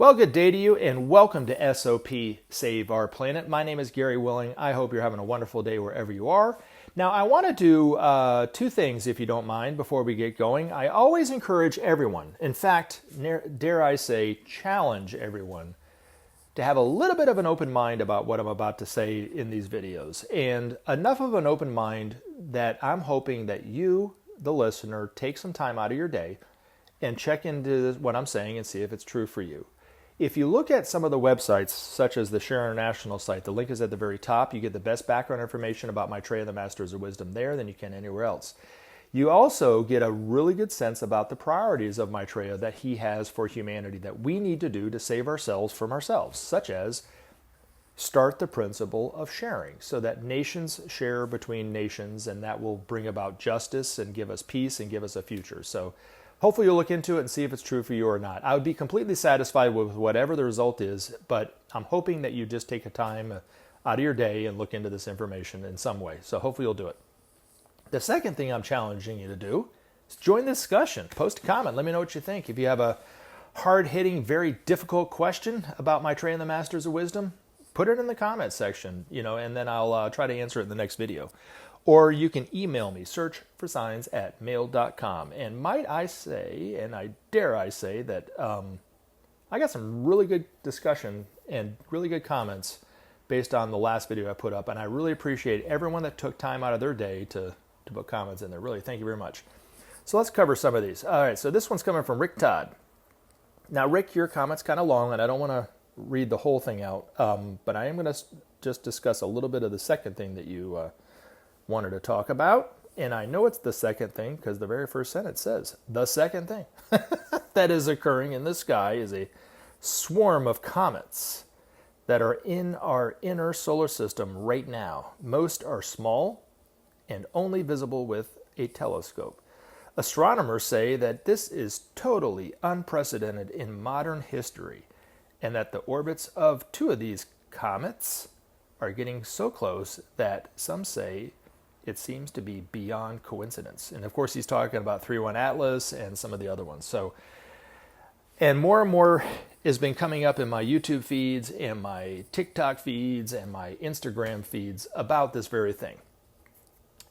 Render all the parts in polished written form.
Well, good day to you, and welcome to SOP Save Our Planet. My name is Gary Willing. I hope you're having a wonderful day wherever you are. Now, I want to do two things, if you don't mind, before we get going. I always encourage everyone, in fact, dare I say, challenge everyone, to have a little bit of an open mind about what I'm about to say in these videos. And enough of an open mind that I'm hoping that you, the listener, take some time out of your day and check into what I'm saying and see if it's true for you. If you look at some of the websites, such as the Share International site, the link is at the very top. You get the best background information about Maitreya, the Masters of Wisdom there than you can anywhere else. You also get a really good sense about the priorities of Maitreya that he has for humanity that we need to do to save ourselves from ourselves, such as start the principle of sharing so that nations share between nations, and that will bring about justice and give us peace and give us a future. So hopefully you'll look into it and see if it's true for you or not. I would be completely satisfied with whatever the result is, but I'm hoping that you just take a time out of your day and look into this information in some way. So hopefully you'll do it. The second thing I'm challenging you to do is join the discussion. Post a comment. Let me know what you think. If you have a hard-hitting, very difficult question about Maitreya and the Masters of Wisdom, put it in the comment section, and then I'll try to answer it in the next video. Or you can email me, searchforsigns@mail.com. And might I say, and I dare I say, that I got some really good discussion and really good comments based on the last video I put up. And I really appreciate everyone that took time out of their day to put comments in there. Really, thank you very much. So let's cover some of these. All right, so this one's coming from Rick Todd. Now, Rick, your comment's kind of long, and I don't want to read the whole thing out, but I am going to just discuss a little bit of the second thing that you wanted to talk about. And I know it's the second thing because the very first sentence says, the second thing that is occurring in the sky is a swarm of comets that are in our inner solar system right now. Most are small and only visible with a telescope. Astronomers say that this is totally unprecedented in modern history, and that the orbits of two of these comets are getting so close that some say it seems to be beyond coincidence. And of course, he's talking about 3-1 Atlas and some of the other ones. And more has been coming up in my YouTube feeds and my TikTok feeds and my Instagram feeds about this very thing.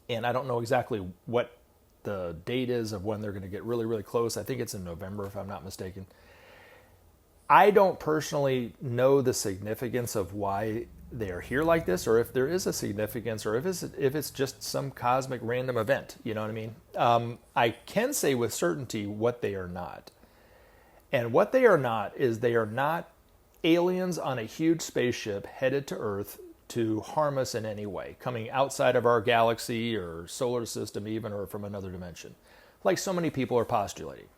And I don't know exactly what the date is of when they're going to get really, really close. I think it's in November, if I'm not mistaken. I don't personally know the significance of why they are here like this, or if there is a significance, or if it's just some cosmic random event. You know what I mean? I can say with certainty what they are not. And what they are not is they are not aliens on a huge spaceship headed to Earth to harm us in any way, coming outside of our galaxy or solar system even, or from another dimension, like so many people are postulating.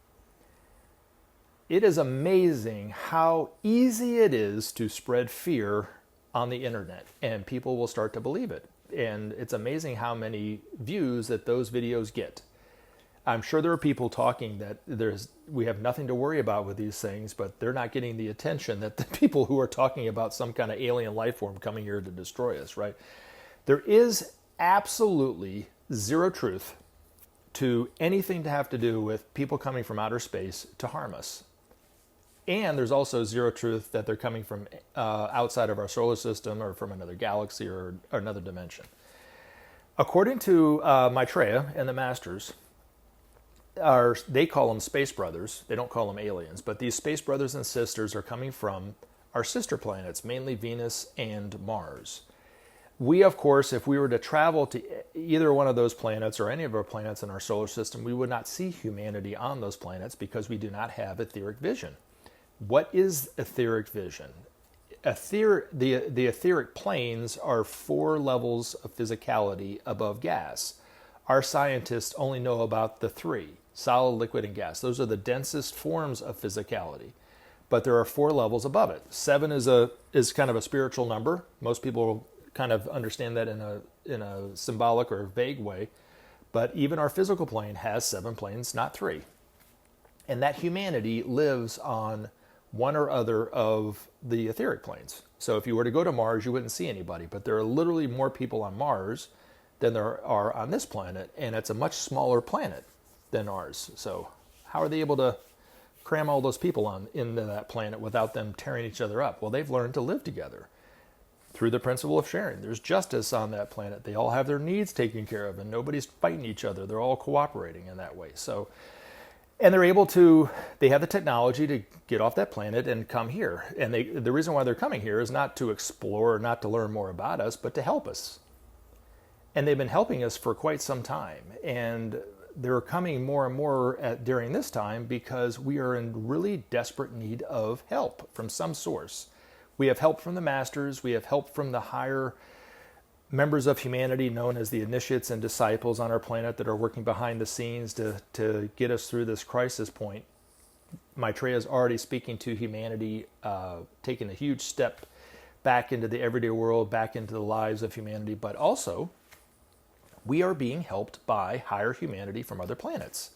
It is amazing how easy it is to spread fear on the internet, and people will start to believe it. And it's amazing how many views that those videos get. I'm sure there are people talking that we have nothing to worry about with these things, but they're not getting the attention that the people who are talking about some kind of alien life form coming here to destroy us, right? There is absolutely zero truth to anything to have to do with people coming from outer space to harm us. And there's also zero truth that they're coming from outside of our solar system or from another galaxy or another dimension. According to Maitreya and the Masters, they call them space brothers. They don't call them aliens. But these space brothers and sisters are coming from our sister planets, mainly Venus and Mars. We, of course, if we were to travel to either one of those planets or any of our planets in our solar system, we would not see humanity on those planets because we do not have etheric vision. What is etheric vision? The etheric planes are 4 levels of physicality above gas. Our scientists only know about the 3, solid, liquid, and gas. Those are the densest forms of physicality. But there are 4 levels above it. 7 is kind of a spiritual number. Most people kind of understand that in a symbolic or vague way. But even our physical plane has 7 planes, not 3. And that humanity lives on one or other of the etheric planes. So if you were to go to Mars, you wouldn't see anybody, but there are literally more people on Mars than there are on this planet, and it's a much smaller planet than ours. So how are they able to cram all those people into that planet without them tearing each other up? Well, they've learned to live together through the principle of sharing. There's justice on that planet. They all have their needs taken care of, and nobody's fighting each other. They're all cooperating in that way. So, and they have the technology to get off that planet and come here. And the reason why they're coming here is not to explore, not to learn more about us, but to help us. And they've been helping us for quite some time. And they're coming more and more during this time because we are in really desperate need of help from some source. We have help from the masters. We have help from the higher members of humanity known as the initiates and disciples on our planet that are working behind the scenes to get us through this crisis point. Maitreya is already speaking to humanity, taking a huge step back into the everyday world, back into the lives of humanity, but also we are being helped by higher humanity from other planets.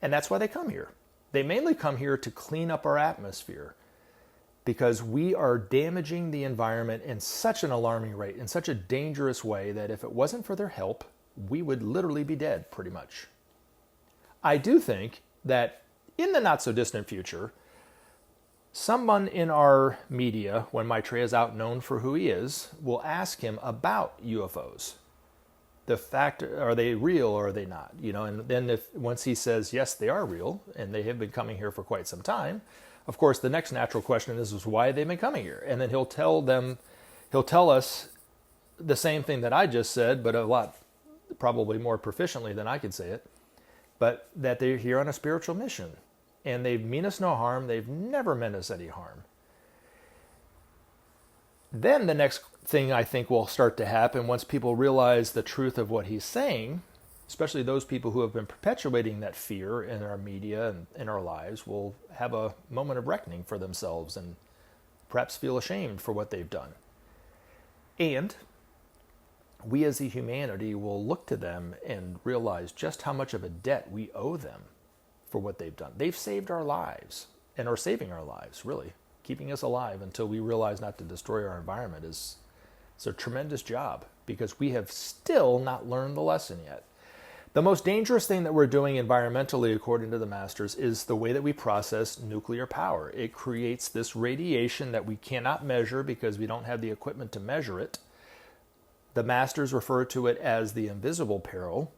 And that's why they come here. They mainly come here to clean up our atmosphere because we are damaging the environment in such an alarming rate, in such a dangerous way that if it wasn't for their help, we would literally be dead pretty much. I do think that in the not so distant future, someone in our media, when Maitreya is out known for who he is, will ask him about UFOs. The fact, are they real or are they not? And then once he says, yes, they are real, and they have been coming here for quite some time, of course, the next natural question is why they've been coming here. And then he'll tell us the same thing that I just said, but a lot, probably more proficiently than I could say it, but that they're here on a spiritual mission. And they mean us no harm. They've never meant us any harm. Then the next thing I think will start to happen once people realize the truth of what he's saying, especially those people who have been perpetuating that fear in our media and in our lives, will have a moment of reckoning for themselves and perhaps feel ashamed for what they've done. And we as a humanity will look to them and realize just how much of a debt we owe them for what they've done. They've saved our lives and are saving our lives, really. Keeping us alive until we realize not to destroy our environment is a tremendous job because we have still not learned the lesson yet. The most dangerous thing that we're doing environmentally, according to the masters, is the way that we process nuclear power. It creates this radiation that we cannot measure because we don't have the equipment to measure it. The masters refer to it as the invisible peril,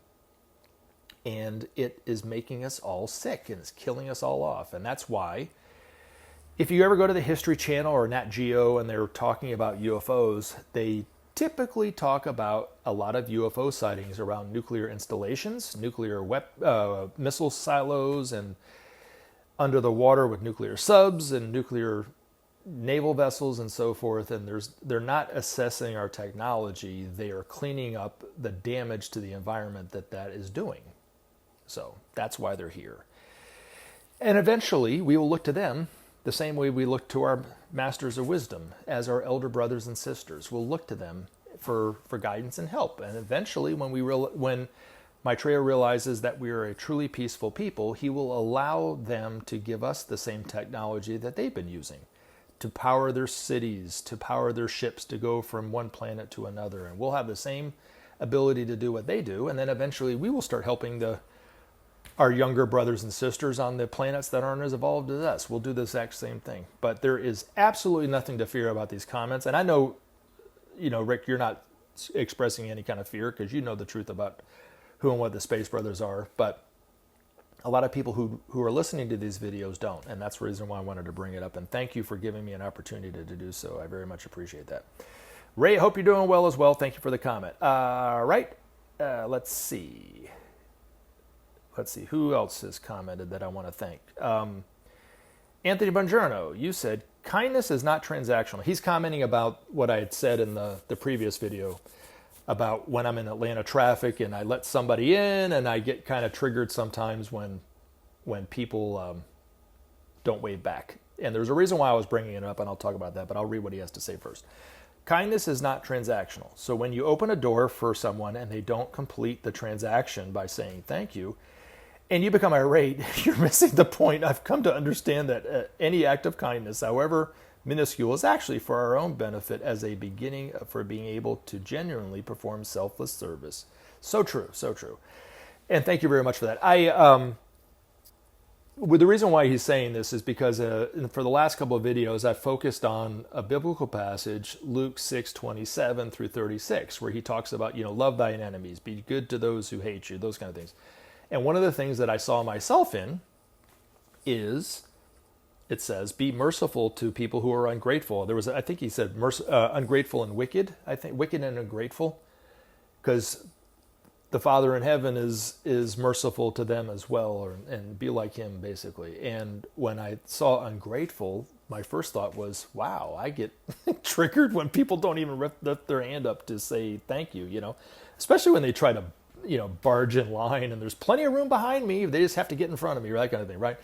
and it is making us all sick and it's killing us all off. And that's why, if you ever go to the History Channel or Nat Geo and they're talking about UFOs, they typically talk about a lot of UFO sightings around nuclear installations, nuclear missile silos, and under the water with nuclear subs and nuclear naval vessels and so forth. And they're not assessing our technology. They are cleaning up the damage to the environment that is doing. So that's why they're here. And eventually we will look to them the same way we look to our masters of wisdom as our elder brothers and sisters. We'll look to them for guidance and help. And eventually when Maitreya realizes that we are a truly peaceful people, he will allow them to give us the same technology that they've been using to power their cities, to power their ships, to go from one planet to another. And we'll have the same ability to do what they do. And then eventually we will start helping our younger brothers and sisters on the planets that aren't as evolved as us. We'll do the exact same thing. But there is absolutely nothing to fear about these comments. And I know, Rick, you're not expressing any kind of fear because you know the truth about who and what the Space Brothers are. But a lot of people who are listening to these videos don't. And that's the reason why I wanted to bring it up. And thank you for giving me an opportunity to do so. I very much appreciate that. Ray, I hope you're doing well as well. Thank you for the comment. All right. Let's see. Who else has commented that I want to thank? Anthony Bongiorno, you said, kindness is not transactional. He's commenting about what I had said in the previous video about when I'm in Atlanta traffic and I let somebody in and I get kind of triggered sometimes when people don't wave back. And there's a reason why I was bringing it up, and I'll talk about that, but I'll read what he has to say first. Kindness is not transactional. So when you open a door for someone and they don't complete the transaction by saying thank you, and you become irate, you're missing the point. I've come to understand that any act of kindness, however minuscule, is actually for our own benefit as a beginning for being able to genuinely perform selfless service. So true, so true. And thank you very much for that. Well, the reason why he's saying this is because for the last couple of videos, I focused on a biblical passage, Luke 6:27 through 36, where he talks about, love thine enemies, be good to those who hate you, those kind of things. And one of the things that I saw myself in is, it says, be merciful to people who are ungrateful. I think he said ungrateful and wicked. I think wicked and ungrateful, because the Father in heaven is merciful to them as well, and be like him, basically. And when I saw ungrateful, my first thought was, wow, I get triggered when people don't even lift their hand up to say thank you, especially when they try to, barge in line and there's plenty of room behind me. They just have to get in front of me, or that kind of thing, right?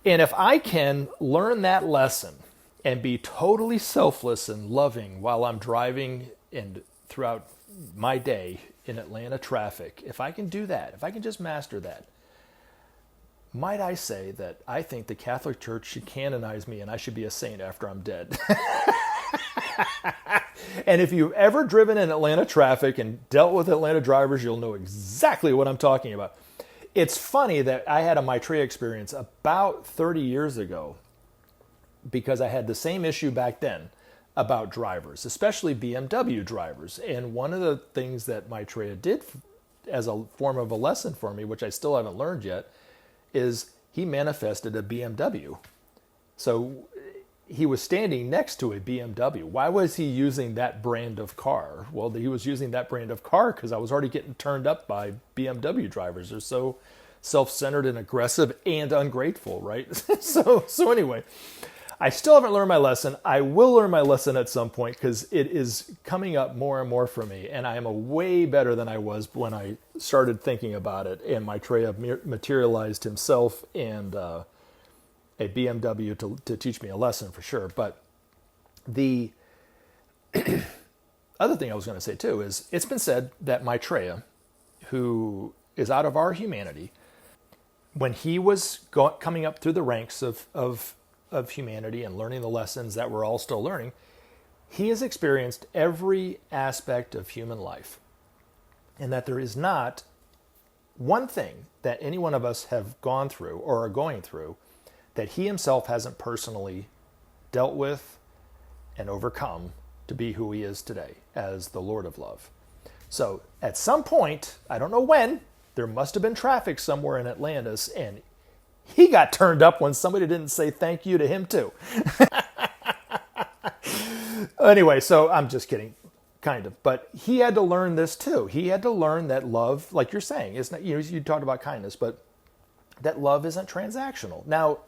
And if I can learn that lesson and be totally selfless and loving while I'm driving and throughout my day in Atlanta traffic, if I can do that, if I can just master that, might I say that I think the Catholic Church should canonize me and I should be a saint after I'm dead. And if you've ever driven in Atlanta traffic and dealt with Atlanta drivers, you'll know exactly what I'm talking about. It's funny that I had a Maitreya experience about 30 years ago, because I had the same issue back then about drivers, especially BMW drivers. And one of the things that Maitreya did as a form of a lesson for me, which I still haven't learned yet, is he manifested a BMW. So he was standing next to a BMW. Why was he using that brand of car? Well, he was using that brand of car because I was already getting turned up by BMW drivers. They're so self-centered and aggressive and ungrateful, right? So anyway, I still haven't learned my lesson. I will learn my lesson at some point, because it is coming up more and more for me. And I am a way better than I was when I started thinking about it. And Maitreya materialized himself and a BMW to teach me a lesson for sure. But the other thing I was going to say too is, it's been said that Maitreya, who is out of our humanity, when he was coming up through the ranks of humanity and learning the lessons that we're all still learning, he has experienced every aspect of human life. And that there is not one thing that any one of us have gone through or are going through that he himself hasn't personally dealt with and overcome to be who he is today as the Lord of Love. So at some point, I don't know when, there must have been traffic somewhere in Atlantis, and he got turned up when somebody didn't say thank you to him too. Anyway, so I'm just kidding, kind of. But he had to learn this too. He had to learn that love, like you're saying, is not, you talked about kindness, but that love isn't transactional. Now,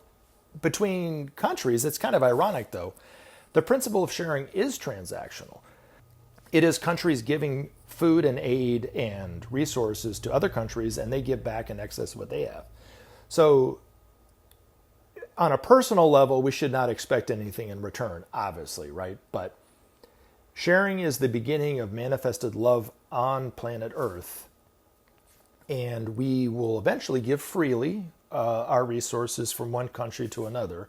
between countries, it's kind of ironic though. The principle of sharing is transactional. It is countries giving food and aid and resources to other countries, and they give back in excess of what they have. So on a personal level, we should not expect anything in return, obviously, right? But sharing is the beginning of manifested love on planet Earth. And we will eventually give freely our resources from one country to another,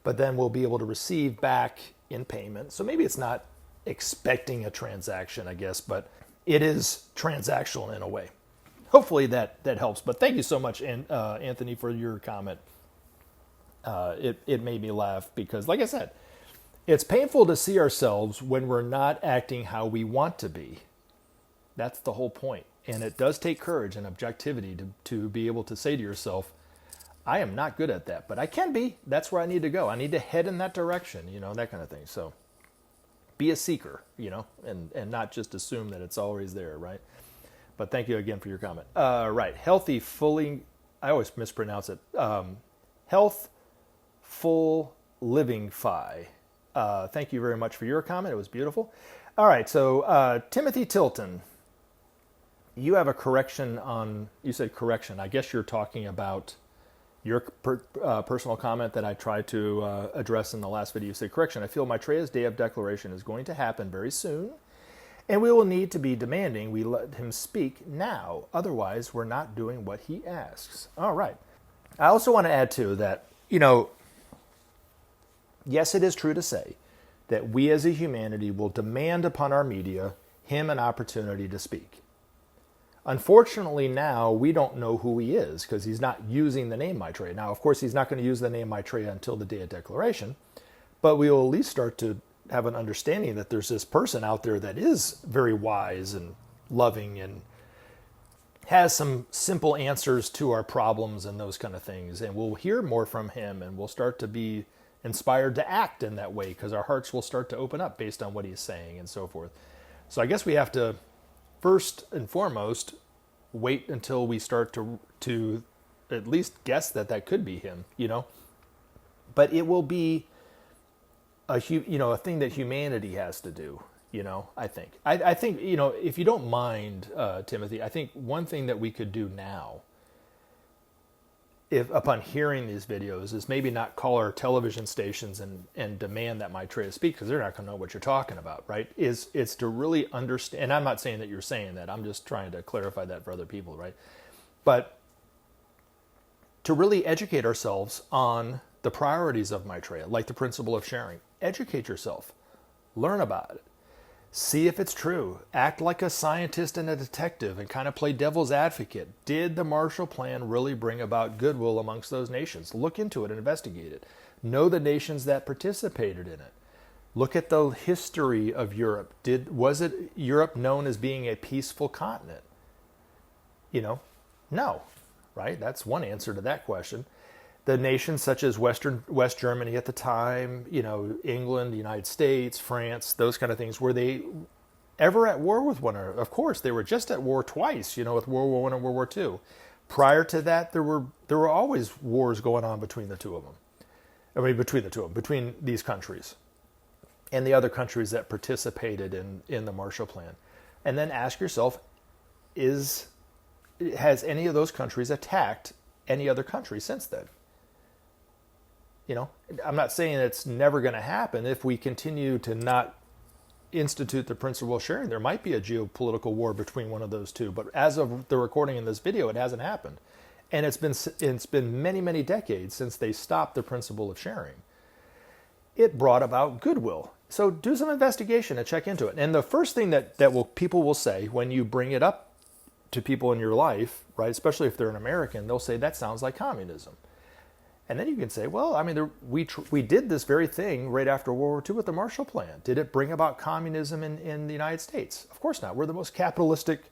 but then we'll be able to receive back in payment. So maybe it's not expecting a transaction, I guess, but it is transactional in a way. Hopefully that helps. But thank you so much, Anthony, for your comment. It made me laugh because, like I said, it's painful to see ourselves when we're not acting how we want to be. That's the whole point. And it does take courage and objectivity to be able to say to yourself, I am not good at that, but I can be. That's where I need to go. I need to head in that direction, that kind of thing. So be a seeker, and not just assume that it's always there, right? But thank you again for your comment. Right. Healthy, fully, I always mispronounce it. Health, full, living fi. Thank you very much for your comment. It was beautiful. All right. So Timothy Tilton, you have a correction on, you said correction. I guess you're talking about your personal comment that I tried to address in the last video. You said, correction, I feel Maitreya's day of declaration is going to happen very soon, and we will need to be demanding we let him speak now. Otherwise, we're not doing what he asks. All right. I also want to add, too, that, yes, it is true to say that we as a humanity will demand upon our media him an opportunity to speak. Unfortunately, now we don't know who he is because he's not using the name Maitreya. Now, of course, he's not going to use the name Maitreya until the day of declaration, but we will at least start to have an understanding that there's this person out there that is very wise and loving and has some simple answers to our problems and those kind of things. And we'll hear more from him, and we'll start to be inspired to act in that way because our hearts will start to open up based on what he's saying and so forth. So I guess we have to first and foremost wait until we start to at least guess that could be him, but it will be a thing that humanity has to do. I think if you don't mind, Timothy, I think one thing that we could do now, if upon hearing these videos, is maybe not call our television stations and demand that Maitreya speak, because they're not going to know what you're talking about, right? It's to really understand, and I'm not saying that you're saying that, I'm just trying to clarify that for other people, right? But to really educate ourselves on the priorities of Maitreya, like the principle of sharing. Educate yourself. Learn about it. See if it's true. Act like a scientist and a detective and kind of play devil's advocate. Did the Marshall Plan really bring about goodwill amongst those nations? Look into it and investigate it. Know the nations that participated in it. Look at the history of Europe. Was it Europe known as being a peaceful continent? No, right? That's one answer to that question. The nations such as West Germany at the time, England, the United States, France, those kind of things, were they ever at war with one another? Of course, they were just at war twice, with World War I and World War II. Prior to that, there were always wars going on between the two of them. Between these countries and the other countries that participated in the Marshall Plan. And then ask yourself, has any of those countries attacked any other country since then? I'm not saying it's never going to happen. If we continue to not institute the principle of sharing, there might be a geopolitical war between one of those two. But as of the recording in this video, it hasn't happened. And it's been many, many decades since they stopped the principle of sharing. It brought about goodwill. So do some investigation and check into it. And the first thing that people will say when you bring it up to people in your life, right, especially if they're an American, they'll say, that sounds like communism. And then you can say, well, we did this very thing right after World War II with the Marshall Plan. Did it bring about communism in the United States? Of course not. We're the most capitalistic,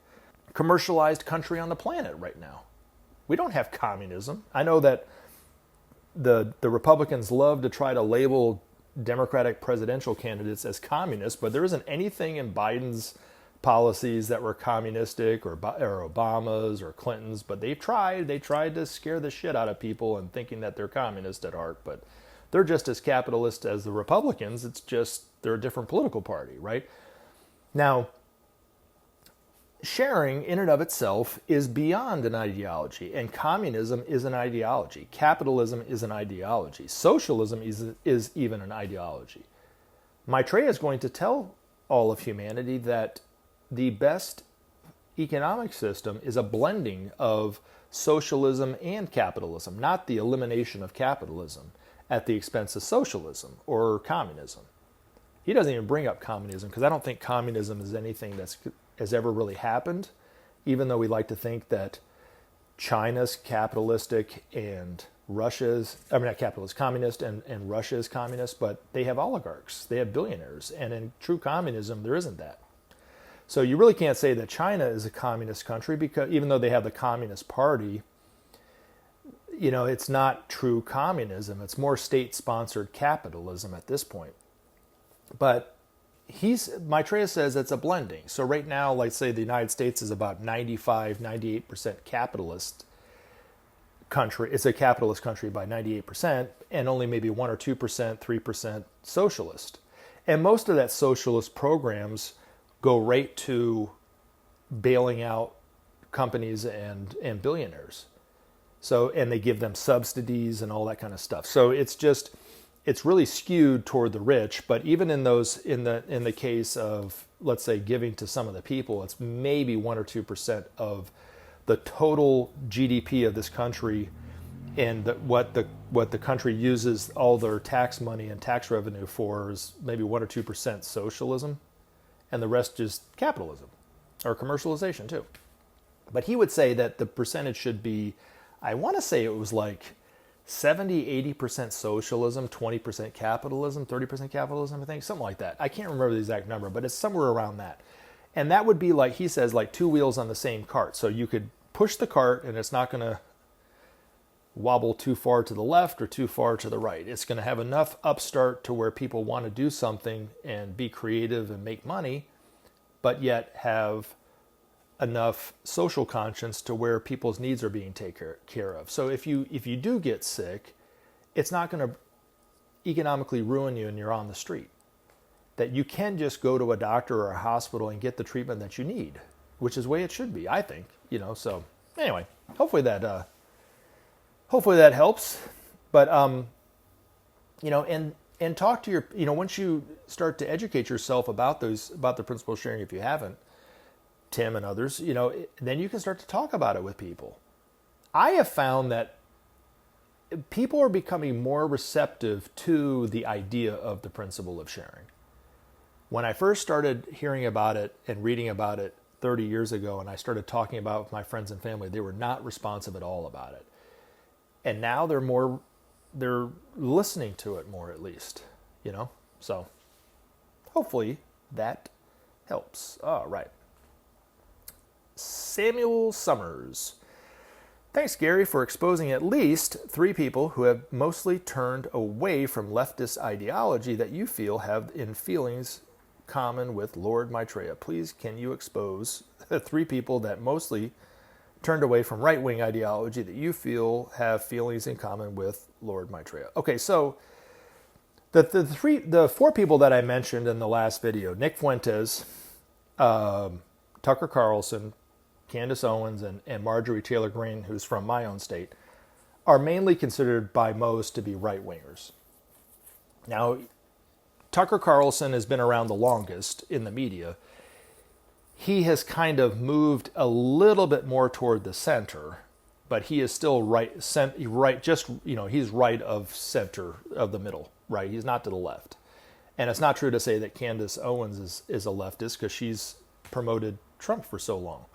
commercialized country on the planet right now. We don't have communism. I know that the Republicans love to try to label Democratic presidential candidates as communists, but there isn't anything in Biden's policies that were communistic or Obama's or Clinton's, but they tried to scare the shit out of people and thinking that they're communist at heart, but they're just as capitalist as the Republicans. It's just they're a different political party, right? Now, sharing in and of itself is beyond an ideology, and communism is an ideology. Capitalism is an ideology. Socialism is even an ideology. Maitreya is going to tell all of humanity that the best economic system is a blending of socialism and capitalism, not the elimination of capitalism at the expense of socialism or communism. He doesn't even bring up communism because I don't think communism is anything that has ever really happened, even though we like to think that China's capitalistic and communist and Russia is communist, but they have oligarchs, they have billionaires, and in true communism, there isn't that. So you really can't say that China is a communist country because even though they have the Communist Party, it's not true communism. It's more state-sponsored capitalism at this point. But Maitreya says it's a blending. So right now, let's say the United States is about 98% capitalist country. It's a capitalist country by 98%, and only maybe 1 or 2%, 3% socialist. And most of that socialist programs go right to bailing out companies and billionaires. So, and they give them subsidies and all that kind of stuff. So it's really skewed toward the rich. But even in the case of, let's say, giving to some of the people, it's maybe 1 or 2% of the total GDP of this country, and what the country uses all their tax money and tax revenue for is maybe 1 or 2% socialism. And the rest is capitalism or commercialization too. But he would say that the percentage should be, I want to say it was like 70-80% socialism, 20% capitalism, 30% capitalism, I think, something like that. I can't remember the exact number, but it's somewhere around that. And that would be like, he says, like two wheels on the same cart. So you could push the cart and it's not going to wobble too far to the left or too far to the right. It's going to have enough upstart to where people want to do something and be creative and make money, but yet have enough social conscience to where people's needs are being taken care of. So if you do get sick, it's not going to economically ruin you and you're on the street. That you can just go to a doctor or a hospital and get the treatment that you need, which is the way it should be, I think. So anyway, hopefully that helps. But and talk to your, once you start to educate yourself about the principle of sharing, if you haven't, Tim and others, then you can start to talk about it with people. I have found that people are becoming more receptive to the idea of the principle of sharing. When I first started hearing about it and reading about it 30 years ago, and I started talking about it with my friends and family, they were not responsive at all about it. And now they're listening to it more, at least, So hopefully that helps. All right. Samuel Summers. Thanks, Gary, for exposing at least 3 people who have mostly turned away from leftist ideology that you feel have in feelings common with Lord Maitreya. Please, can you expose the 3 people that mostly turned away from right-wing ideology that you feel have feelings in common with Lord Maitreya? Okay, so the 4 people that I mentioned in the last video, Nick Fuentes, Tucker Carlson, Candace Owens, and Marjorie Taylor Greene, who's from my own state, are mainly considered by most to be right-wingers. Now, Tucker Carlson has been around the longest in the media. He has kind of moved a little bit more toward the center, but he is still right, he's right of center of the middle, right? He's not to the left. And it's not true to say that Candace Owens is a leftist, because she's promoted Trump for so long.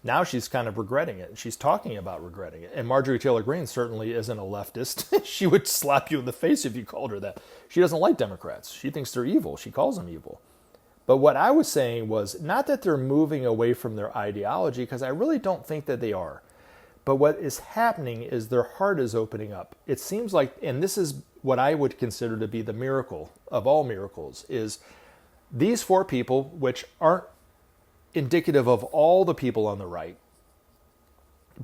Now she's kind of regretting it. She's talking about regretting it. And Marjorie Taylor Greene certainly isn't a leftist. She would slap you in the face if you called her that. She doesn't like Democrats. She thinks they're evil. She calls them evil. But what I was saying was not that they're moving away from their ideology, because I really don't think that they are. But what is happening is their heart is opening up. It seems like, and this is what I would consider to be the miracle of all miracles, is these 4 people, which aren't indicative of all the people on the right,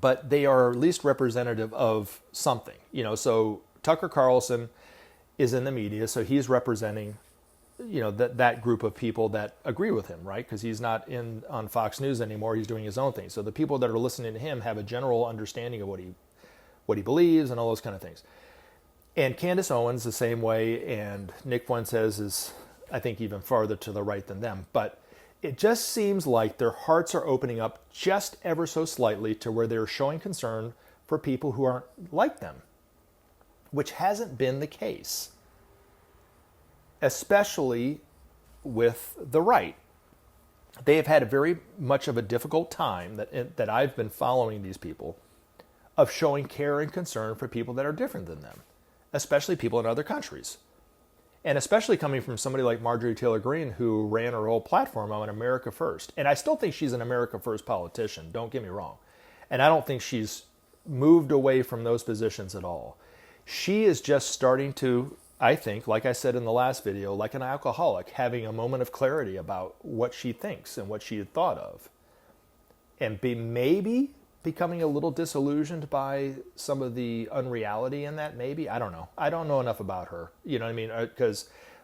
but they are at least representative of something. So Tucker Carlson is in the media, so he's representing, that group of people that agree with him, right? Because he's not on Fox News anymore. He's doing his own thing. So the people that are listening to him have a general understanding of what he believes and all those kind of things. And Candace Owens the same way, and Nick Fuentes is, I think, even farther to the right than them. But it just seems like their hearts are opening up just ever so slightly to where they're showing concern for people who aren't like them, which hasn't been the case, especially with the right. They have had a very much of a difficult time that I've been following these people, of showing care and concern for people that are different than them, especially people in other countries. And especially coming from somebody like Marjorie Taylor Greene, who ran her whole platform on America First. And I still think she's an America First politician, don't get me wrong. And I don't think she's moved away from those positions at all. She is just starting to, I think, like I said in the last video, like an alcoholic, having a moment of clarity about what she thinks and what she had thought of. And maybe becoming a little disillusioned by some of the unreality in that, maybe. I don't know. I don't know enough about her. You know what I mean?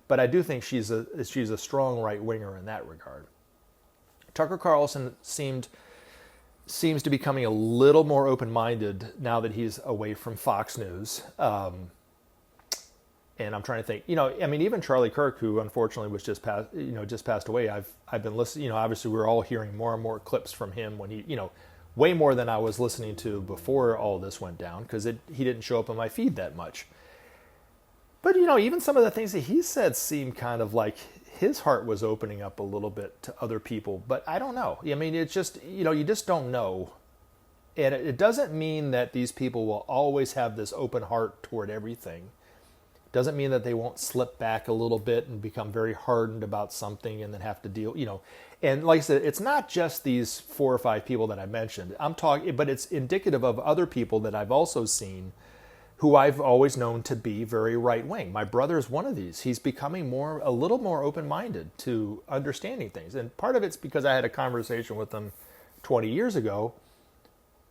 But I do think she's a strong right-winger in that regard. Tucker Carlson seems to be becoming a little more open-minded now that he's away from Fox News. And I'm trying to think, even Charlie Kirk, who unfortunately was just passed away. I've been listening, obviously we're all hearing more and more clips from him when he, way more than I was listening to before all this went down, because he didn't show up on my feed that much. But, even some of the things that he said seem kind of like his heart was opening up a little bit to other people, but I don't know. I mean, it's just, you just don't know. And it doesn't mean that these people will always have this open heart toward everything. Doesn't mean that they won't slip back a little bit and become very hardened about something and then have to deal, And like I said, it's not just these 4 or 5 people that I mentioned. I'm talking, but it's indicative of other people that I've also seen who I've always known to be very right-wing. My brother is one of these. He's becoming a little more open-minded to understanding things. And part of it's because I had a conversation with him 20 years ago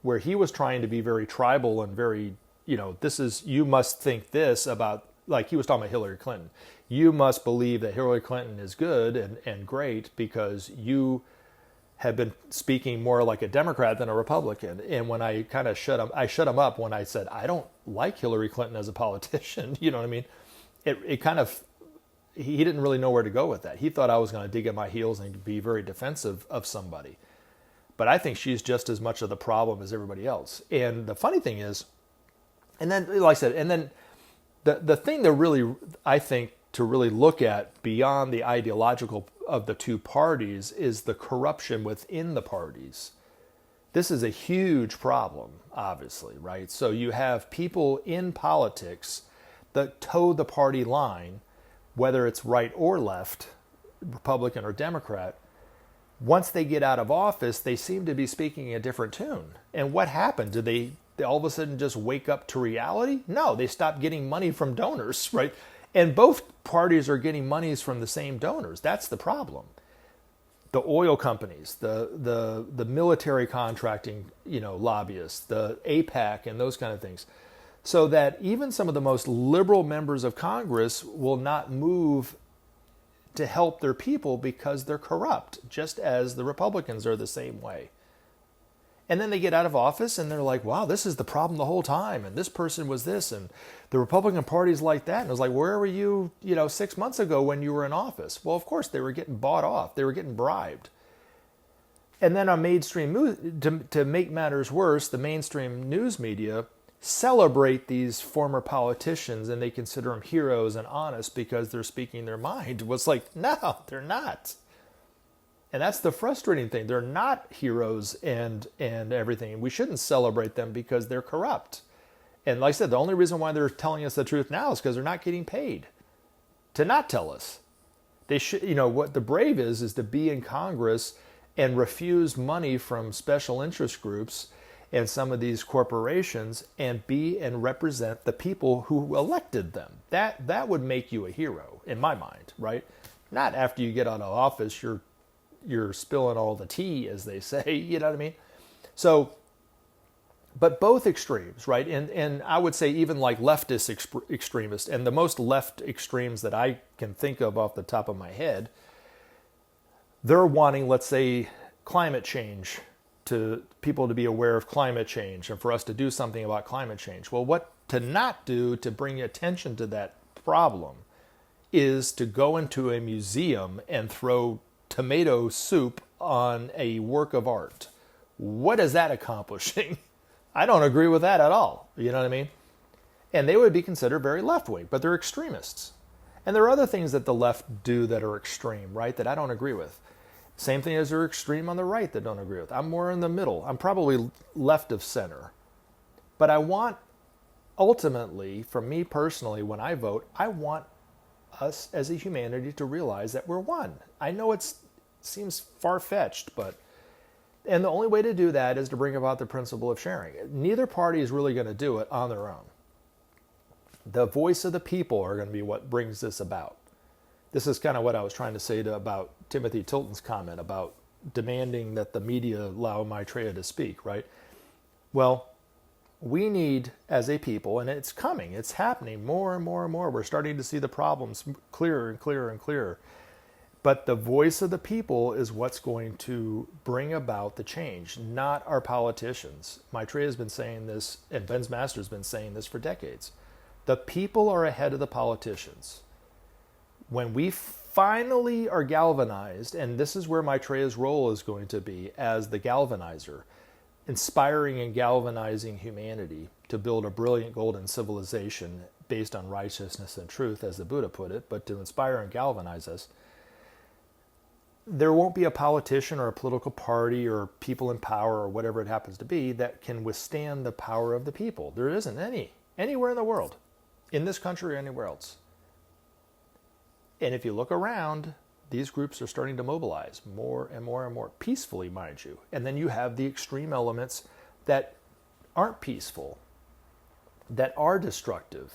where he was trying to be very tribal and very, you must think this about, like he was talking about Hillary Clinton. You must believe that Hillary Clinton is good and great because you have been speaking more like a Democrat than a Republican. And when I kind of shut him up when I said, I don't like Hillary Clinton as a politician. You know what I mean? It kind of, he didn't really know where to go with that. He thought I was going to dig at my heels and be very defensive of somebody. But I think she's just as much of the problem as everybody else. And the funny thing is, and then, like I said, and then the thing that really, I think, to really look at beyond the ideological of the two parties is the corruption within the parties. This is a huge problem, obviously, right? So you have people in politics that toe the party line, whether it's right or left, Republican or Democrat. Once they get out of office, they seem to be speaking a different tune. And what happened? Did they all of a sudden just wake up to reality? No, they stopped getting money from donors, right? And both parties are getting monies from the same donors. That's the problem. The oil companies, the military contracting, lobbyists, the APAC and those kind of things. So that even some of the most liberal members of Congress will not move to help their people because they're corrupt, just as the Republicans are the same way. And then they get out of office and they're like, wow, this is the problem the whole time. And this person was this. And the Republican Party's like that. And it was like, where were you, 6 months ago when you were in office? Well, of course, they were getting bought off. They were getting bribed. And then on mainstream news, to make matters worse, the mainstream news media celebrate these former politicians and they consider them heroes and honest because they're speaking their mind. Well, it's like, no, they're not. And that's the frustrating thing. They're not heroes and everything. We shouldn't celebrate them because they're corrupt. And like I said, the only reason why they're telling us the truth now is because they're not getting paid to not tell us. They should, what the brave is to be in Congress and refuse money from special interest groups and some of these corporations and be and represent the people who elected them. That would make you a hero in my mind, right? Not after you get out of office, you're spilling all the tea, as they say, you know what I mean? So, but both extremes, right? And I would say even like leftist extremists, and the most left extremes that I can think of off the top of my head, they're wanting, let's say, climate change, to people to be aware of climate change and for us to do something about climate change. Well, what to not do to bring attention to that problem is to go into a museum and throw tomato soup on a work of art. What is that accomplishing? I don't agree with that at all. You know what I mean? And they would be considered very left-wing, but they're extremists. And there are other things that the left do that are extreme, right, that I don't agree with. Same thing as they're extreme on the right that don't agree with. I'm more in the middle. I'm probably left of center. But I want, ultimately, for me personally, when I vote, I want us as a humanity to realize that we're one. I know it seems far-fetched, and the only way to do that is to bring about the principle of sharing. Neither party is really going to do it on their own. The voice of the people are going to be what brings this about. This is kind of what I was trying to say about Timothy Tilton's comment about demanding that the media allow Maitreya to speak, right? Well, we need, as a people, and it's coming, it's happening more and more and more. We're starting to see the problems clearer and clearer and clearer. But the voice of the people is what's going to bring about the change, not our politicians. Maitreya has been saying this, and Ben's Master has been saying this for decades. The people are ahead of the politicians. When we finally are galvanized, and this is where Maitreya's role is going to be as the galvanizer, inspiring and galvanizing humanity to build a brilliant golden civilization based on righteousness and truth, as the Buddha put it, but to inspire and galvanize us. there won't be a politician or a political party or people in power or whatever it happens to be that can withstand the power of the people. There isn't anywhere in the world, in this country or anywhere else. And if you look around, these groups are starting to mobilize more and more and more, peacefully, mind you. And then you have the extreme elements that aren't peaceful, that are destructive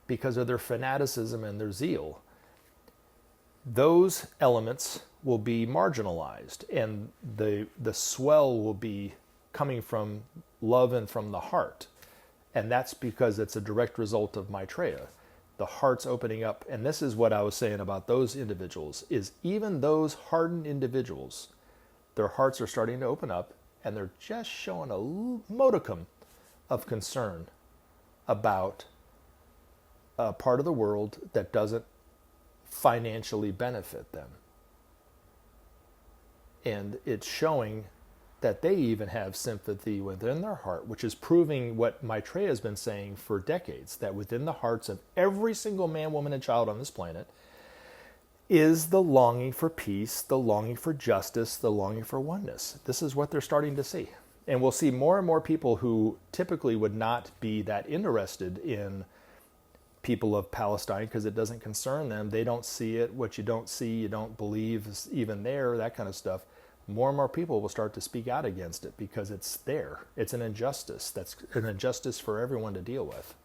because of their fanaticism and their zeal. Those elements will be marginalized, and the swell will be coming from love and from the heart. And that's because it's a direct result of Maitreya. The heart's opening up. And this is what I was saying about those individuals, is even those hardened individuals, their hearts are starting to open up, and they're just showing a modicum of concern about a part of the world that doesn't financially benefit them. And it's showing that they even have sympathy within their heart, which is proving what Maitreya has been saying for decades, that within the hearts of every single man, woman, and child on this planet is the longing for peace, the longing for justice, the longing for oneness. This is what they're starting to see. And we'll see more and more people who typically would not be that interested in people of Palestine because it doesn't concern them. They don't see it. What you don't see, you don't believe is even there, that kind of stuff. More and more people will start to speak out against it because it's there. It's an injustice. That's an injustice for everyone to deal with.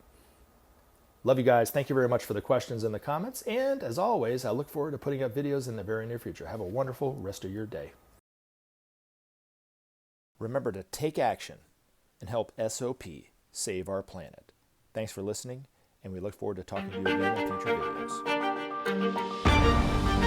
Love you guys. Thank you very much for the questions and the comments. And as always, I look forward to putting up videos in the very near future. Have a wonderful rest of your day. Remember to take action and help SOP save our planet. Thanks for listening, and we look forward to talking to you again in future videos.